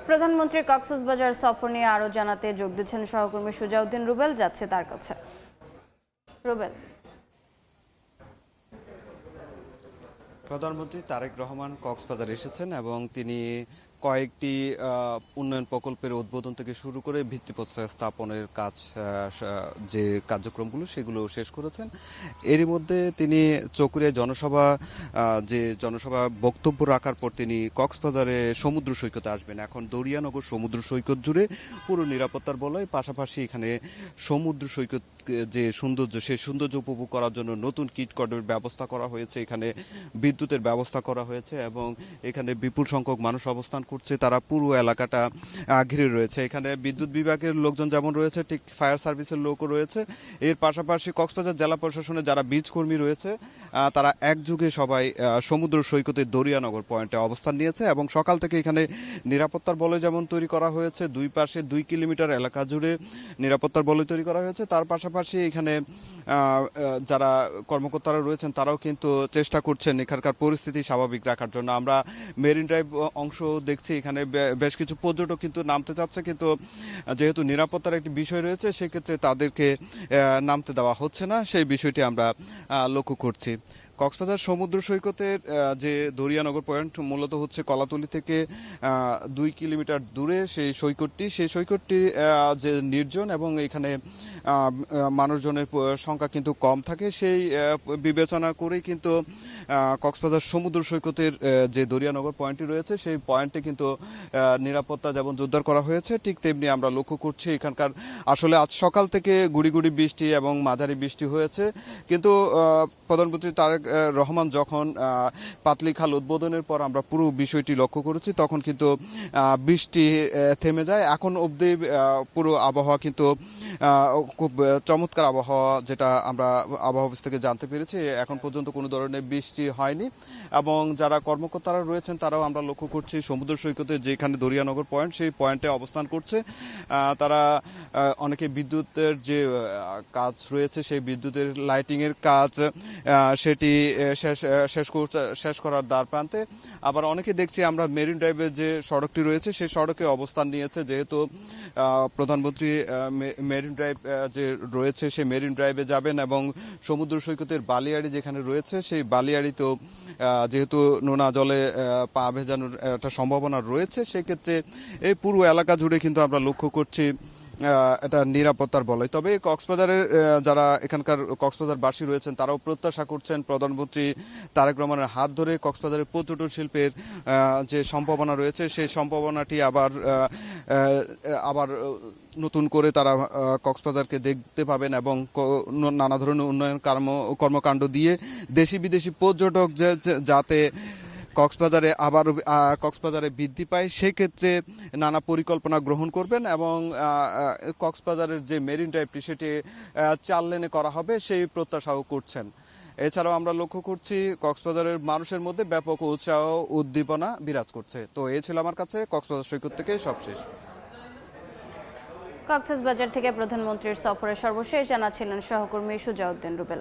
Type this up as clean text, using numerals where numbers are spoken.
প্রধানমন্ত্রী কক্সবাজার সফর নিয়ে আরও জানাতে যোগ দিচ্ছেন সহকর্মী সুজাউদ্দিন রুবেল, যাচ্ছে তার কাছে। রুবেল। প্রধানমন্ত্রী তারেক রহমান কক্সবাজার এসেছেন এবং তিনি কয়েকটি উন্নয়ন প্রকল্পের উদ্বোধন থেকে শুরু করে ভিত্তিপ্রস্তর স্থাপনের কাজ, যে কার্যক্রমগুলো সেগুলো শেষ করেছেন। এরই মধ্যে তিনি চকরিয়া জনসভা বক্তব্য রাখার পর তিনি কক্সবাজারে সমুদ্র সৈকতে আসবেন। এখন দরিয়ানগর সমুদ্র সৈকত জুড়ে পুরো নিরাপত্তার বলয়, পাশাপাশি এখানে সমুদ্র সৈকত যে সৌন্দর্য, সেই সৌন্দর্য উপভোগ করার জন্য নতুন কিট কর্ডের ব্যবস্থা করা হয়েছে, এখানে বিদ্যুতের ব্যবস্থা করা হয়েছে এবং এখানে বিপুল সংখ্যক মানুষ অবস্থান করছে। তারা পুরো এলাকাটা ঘিরে রয়েছে। এখানে বিদ্যুৎ বিভাগের লোকজন যেমন রয়েছে, ঠিক ফায়ার সার্ভিসের লোকও রয়েছে। এর পাশাপাশি কক্সবাজার জেলা প্রশাসনের যারা বীজ কর্মী রয়েছে, তারা একযোগে সবাই সমুদ্র সৈকতের দরিয়ানগর পয়েন্টে অবস্থান নিয়েছে এবং সকাল থেকে এখানে নিরাপত্তার বলয় যেমন তৈরি করা হয়েছে, দুই পাশে 2 কিলোমিটার এলাকা জুড়ে নিরাপত্তার বলয় তৈরি করা হয়েছে। তার পাশাপাশি এখানে যারা কর্মকর্তারা রয়েছেন তারাও কিন্তু চেষ্টা করছেন এখানকার পরিস্থিতি স্বাভাবিক রাখার জন্য। আমরা মেরিন ড্রাইভ অংশ দেখছি, এখানে বেশ কিছু পর্যটক কিন্তু নামতে চাচ্ছে, কিন্তু যেহেতু নিরাপত্তার একটি বিষয় রয়েছে সেক্ষেত্রে তাদেরকে নামতে দেওয়া হচ্ছে না, সেই বিষয়টি আমরা লক্ষ্য করছি। কক্সবাজার সমুদ্র সৈকতের যে দরিয়ানগর পয়েন্ট মূলত হচ্ছে কলাতলি থেকে 2 কিলোমিটার দূরে সেই সৈকতটি যে নির্জন এবং এখানে মানুষজনের সংখ্যা কিন্তু কম থাকে, সেই বিবেচনা করেই কিন্তু কক্সবাজার সমুদ্র সৈকতের যে দরিয়ানগর পয়েন্টটি রয়েছে সেই পয়েন্টে কিন্তু নিরাপত্তা যেমন জোরদার করা হয়েছে, ঠিক তেমনি আমরা লক্ষ্য করছি এখানকার আসলে আজ সকাল থেকে গুড়ি গুড়ি বৃষ্টি এবং মাঝারি বৃষ্টি হয়েছে, কিন্তু প্রধানমন্ত্রী তারেক রহমান যখন পাতলি খাল উদ্বোধনের পর আমরা পুরো বিষয়টি লক্ষ্য করেছি, তখন কিন্তু বৃষ্টি থেমে যায়। এখন অবধি পুরো আবহাওয়া কিন্তু খুব চমৎকার আবহাওয়া, যেটা আমরা আবহাওয়া অফিস থেকে জানতে পেরেছি। এখন পর্যন্ত কোনো ধরনের বৃষ্টি হয়নি এবং যারা কর্মকর্তারা রয়েছেন তারাও আমরা লক্ষ্য করছি সমুদ্র সৈকতে যেখানে দরিয়ানগর পয়েন্ট সেই পয়েন্টে অবস্থান করছে। তারা অনেকে বিদ্যুতের যে কাজ রয়েছে সেই বিদ্যুতের লাইটিংয়ের কাজ সেটি শেষ করার দ্বার প্রান্তে। আবার অনেকে দেখছি আমরা মেরিন ড্রাইভের যে সড়কটি রয়েছে সেই সড়কে অবস্থান নিয়েছে, যেহেতু প্রধানমন্ত্রী মেরিন ড্রাইভ যে রয়েছে সেই মেরিন ড্রাইভে যাবেন এবং সমুদ্র সৈকতের বালিয়াড়ি যেখানে রয়েছে সেই বালিয়াড়িতেও যেহেতু নোনা জলে পা ভেজানোর একটা সম্ভাবনা রয়েছে, সেক্ষেত্রে এই পুরো এলাকা জুড়ে কিন্তু আমরা লক্ষ্য করছি এটা নিরাপত্তার বলয়। তবে কক্সবাজারের যারা এখানকার কক্সবাজারবাসী রয়েছেন তারাও প্রত্যাশা করছেন প্রধানমন্ত্রী তারেক রহমানের হাত ধরে কক্সবাজারের পর্যটন শিল্পের যে সম্ভাবনা রয়েছে সেই সম্ভাবনাটি আবার নতুন করে তারা কক্সবাজারকে দেখতে পাবেন এবং নানা ধরনের উন্নয়ন কর্মকাণ্ড দিয়ে দেশি বিদেশি পর্যটক যাতে কক্সবাজারে বৃদ্ধি পায় সেই ক্ষেত্রে নানা পরিকল্পনা গ্রহণ করবেন এবং কক্সবাজারের যে মেরিন ড্রাইভটি সেটি 4 লেনে করা হবে সেই প্রত্যাশাও করছেন। এছাড়াও আমরা লক্ষ্য করছি কক্সবাজারের মানুষের মধ্যে ব্যাপক উৎসাহ উদ্দীপনা বিরাজ করছে। তো এই ছিল আমার কাছে কক্সবাজার সৈকত থেকে সবশেষ। কক্সবাজার থেকে প্রধানমন্ত্রীর সফরের সর্বশেষ জানাচ্ছিলেন সহকর্মী সুজাউদ্দিন রুবেল।